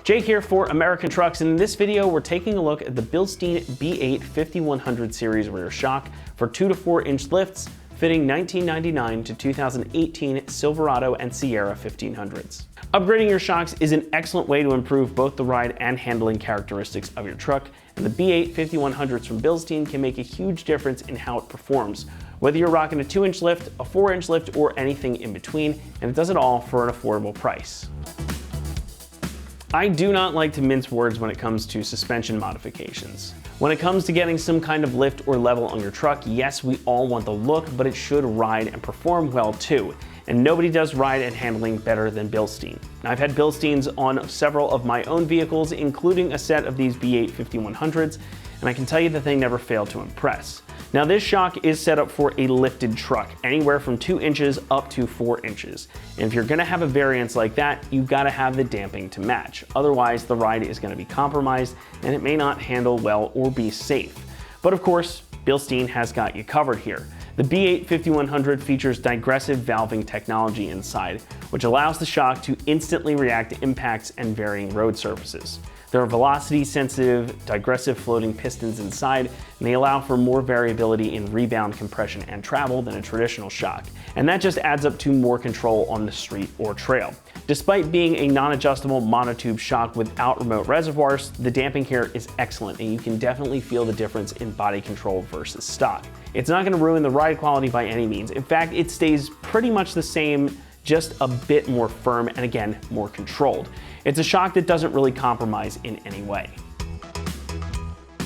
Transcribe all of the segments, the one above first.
Jake here for American Trucks, and in this video we're taking a look at the Bilstein B8 5100 series rear shock for 2 to 4 inch lifts fitting 1999 to 2018 Silverado and Sierra 1500s. Upgrading your shocks is an excellent way to improve both the ride and handling characteristics of your truck, and the B8 5100s from Bilstein can make a huge difference in how it performs, whether you're rocking a 2 inch lift, a 4 inch lift, or anything in between, and it does it all for an affordable price. I do not like to mince words when it comes to suspension modifications. When it comes to getting some kind of lift or level on your truck, yes, we all want the look, but it should ride and perform well too. And nobody does ride and handling better than Bilstein. I've had Bilsteins on several of my own vehicles, including a set of these B8 5100s, and I can tell you that they never fail to impress. Now this shock is set up for a lifted truck, anywhere from 2 inches up to 4 inches. And if you're gonna have a variance like that, you've gotta have the damping to match. Otherwise, the ride is gonna be compromised and it may not handle well or be safe. But of course, Bilstein has got you covered here. The B8 5100 features digressive valving technology inside, which allows the shock to instantly react to impacts and varying road surfaces. There are velocity-sensitive, digressive floating pistons inside, and they allow for more variability in rebound, compression, and travel than a traditional shock. And that just adds up to more control on the street or trail. Despite being a non-adjustable monotube shock without remote reservoirs, the damping here is excellent, and you can definitely feel the difference in body control versus stock. It's not gonna ruin the ride quality by any means. In fact, it stays pretty much the same, just a bit more firm and again, more controlled. It's a shock that doesn't really compromise in any way.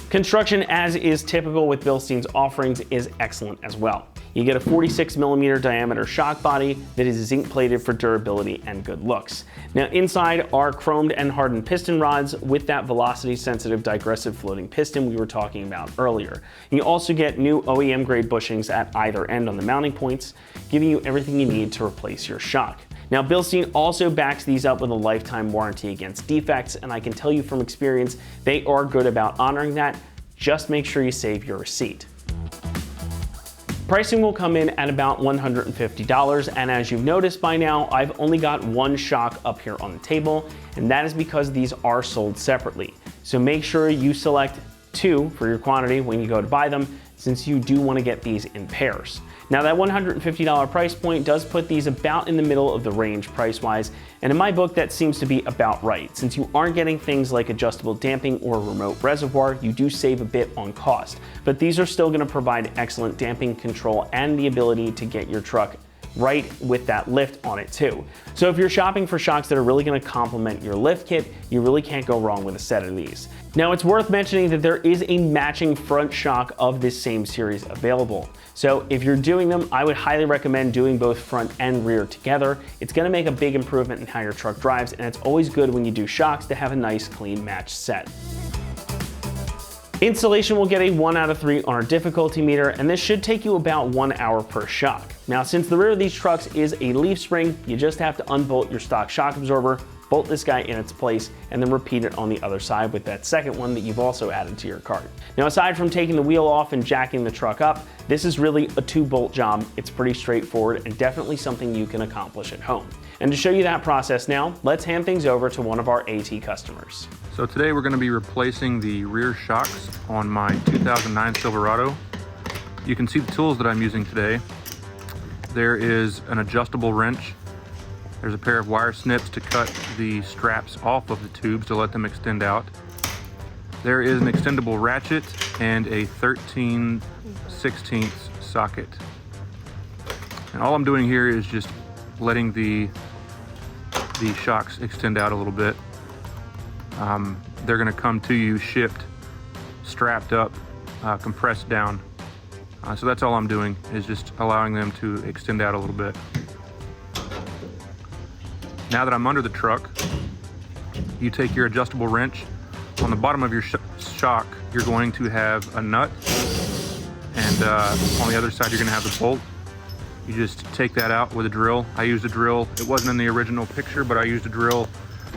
Construction, as is typical with Bilstein's offerings, is excellent as well. You get a 46mm diameter shock body that is zinc plated for durability and good looks. Now inside are chromed and hardened piston rods with that velocity sensitive digressive floating piston we were talking about earlier. You also get new OEM grade bushings at either end on the mounting points, giving you everything you need to replace your shock. Now Bilstein also backs these up with a lifetime warranty against defects, and I can tell you from experience, they are good about honoring that. Just make sure you save your receipt. Pricing will come in at about $150, and as you've noticed by now, I've only got one shock up here on the table, and that is because these are sold separately. So make sure you select 2 for your quantity when you go to buy them, since you do want to get these in pairs. Now that $150 price point does put these about in the middle of the range price-wise, and in my book that seems to be about right. Since you aren't getting things like adjustable damping or remote reservoir, you do save a bit on cost. But these are still going to provide excellent damping control and the ability to get your truck right with that lift on it too. So if you're shopping for shocks that are really gonna complement your lift kit, you really can't go wrong with a set of these. Now it's worth mentioning that there is a matching front shock of this same series available. So if you're doing them, I would highly recommend doing both front and rear together. It's gonna make a big improvement in how your truck drives, and it's always good when you do shocks to have a nice clean match set. Installation will get a 1 out of 3 on our difficulty meter, and this should take you about 1 hour per shock. Now, since the rear of these trucks is a leaf spring, you just have to unbolt your stock shock absorber, bolt this guy in its place, and then repeat it on the other side with that second one that you've also added to your cart. Now, aside from taking the wheel off and jacking the truck up, this is really a 2-bolt job. It's pretty straightforward and definitely something you can accomplish at home. And to show you that process now, let's hand things over to one of our AT customers. So today we're going to be replacing the rear shocks on my 2009 Silverado. You can see the tools that I'm using today. There is an adjustable wrench. There's a pair of wire snips to cut the straps off of the tubes to let them extend out. There is an extendable ratchet and a 13/16 socket. And all I'm doing here is just letting the shocks extend out a little bit. They're gonna come to you shipped, strapped up, compressed down. So that's all I'm doing, is just allowing them to extend out a little bit. Now that I'm under the truck, you take your adjustable wrench. On the bottom of your shock, you're going to have a nut, and on the other side, you're gonna have the bolt. You just take that out with a drill. I used a drill. It wasn't in the original picture, but I used a drill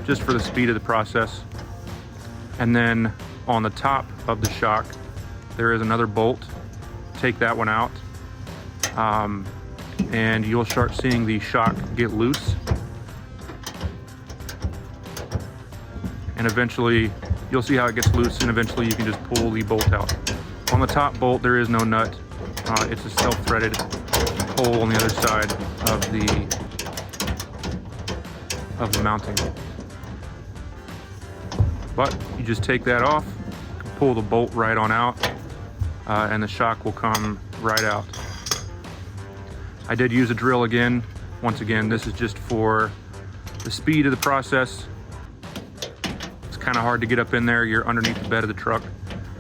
just for the speed of the process. And then on the top of the shock, there is another bolt. Take that one out, and you'll start seeing the shock get loose. and eventually you'll see how it gets loose, and eventually you can just pull the bolt out. On the top bolt, there is no nut. It's a self-threaded hole on the other side of the mounting. But you just take that off, pull the bolt right on out, and the shock will come right out. I did use a drill again. Once again, this is just for the speed of the process. It's kind of hard to get up in there. You're underneath the bed of the truck.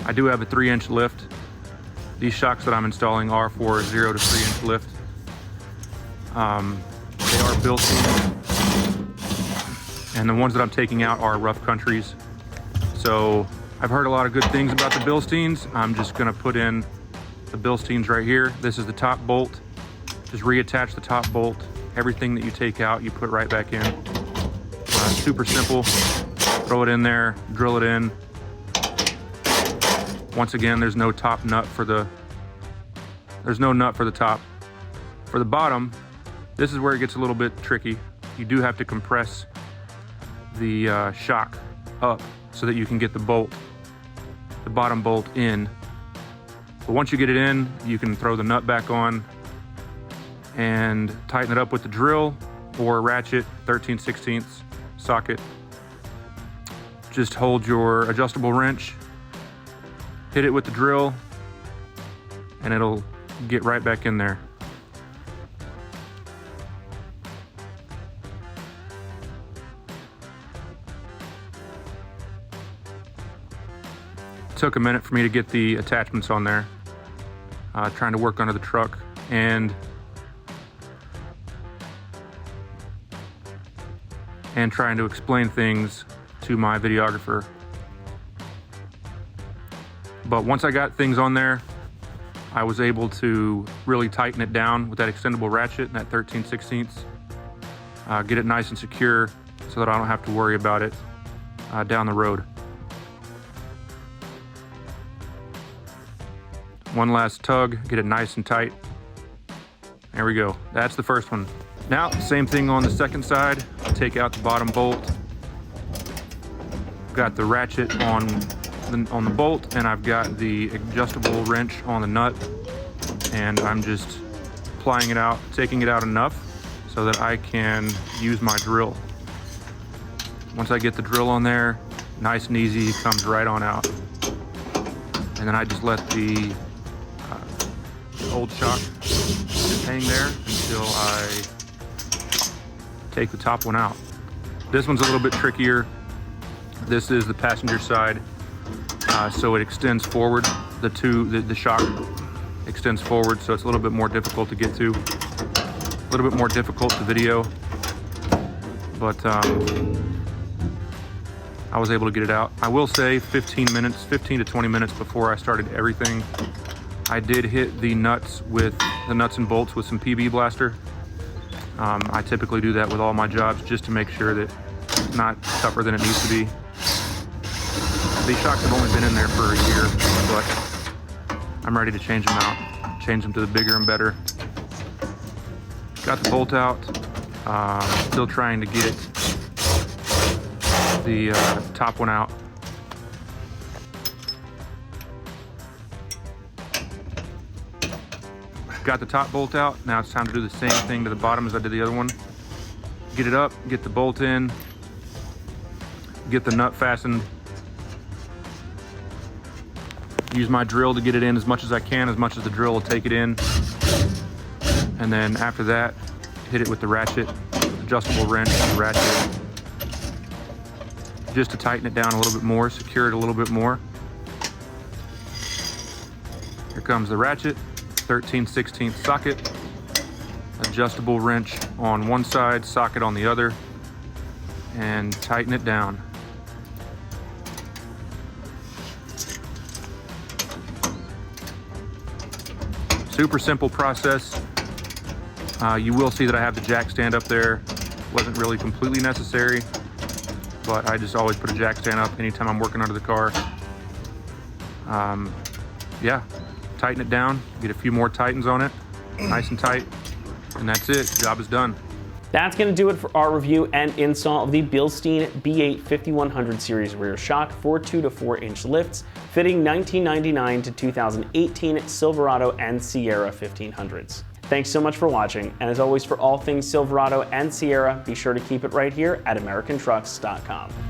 I do have a 3-inch lift. These shocks that I'm installing are for 0 to 3-inch lift. They are built-in, and the ones that I'm taking out are Rough Countries. So I've heard a lot of good things about the Bilsteins. I'm just gonna put in the Bilsteins right here. This is the top bolt. Just reattach the top bolt. Everything that you take out, you put right back in. Super simple. Throw it in there, drill it in. Once again, there's no top nut for the, there's no nut for the top. For the bottom, this is where it gets a little bit tricky. You do have to compress the shock up so that you can get the bolt, the bottom bolt in. But once you get it in, you can throw the nut back on and tighten it up with the drill or ratchet, 13/16 socket. Just hold your adjustable wrench, hit it with the drill, and it'll get right back in there. It took a minute for me to get the attachments on there, trying to work under the truck and trying to explain things to my videographer. But once I got things on there, I was able to really tighten it down with that extendable ratchet and that 13/16, get it nice and secure so that I don't have to worry about it down the road. One last tug, get it nice and tight. There we go. That's the first one. Now, same thing on the second side. Take out the bottom bolt. Got the ratchet on the bolt, and I've got the adjustable wrench on the nut, and I'm just plying it out, taking it out enough so that I can use my drill. Once I get the drill on there, nice and easy, it comes right on out. And then I just let the old shock just hang there until I take the top one out. This one's a little bit trickier. This is the passenger side, so it extends forward. The shock extends forward, so it's a little bit more difficult to get to, a little bit more difficult to video, but I was able to get it out. I will say 15 to 20 minutes before I started everything, I did hit the nuts and bolts with some PB Blaster. I typically do that with all my jobs just to make sure that it's not tougher than it needs to be. These shocks have only been in there for a year, but I'm ready to change them out, change them to the bigger and better. Got the bolt out, still trying to get the top one out. Got the top bolt out. Now it's time to do the same thing to the bottom as I did the other one. Get it up, get the bolt in, get the nut fastened. Use my drill to get it in as much as I can, as much as the drill will take it in. And then after that, hit it with the ratchet, adjustable wrench, ratchet, just to tighten it down a little bit more, secure it a little bit more. Here comes the ratchet. 13/16 socket, adjustable wrench on one side, socket on the other, and tighten it down. Super simple process. You will see that I have the jack stand up there. Wasn't really completely necessary, but I just always put a jack stand up anytime I'm working under the car. Yeah. Tighten it down, get a few more tightens on it, nice and tight, and that's it, job is done. That's going to do it for our review and install of the Bilstein B8 5100 series rear shock for 2 to 4 inch lifts, fitting 1999 to 2018 Silverado and Sierra 1500s. Thanks so much for watching, and as always, for all things Silverado and Sierra, be sure to keep it right here at AmericanTrucks.com.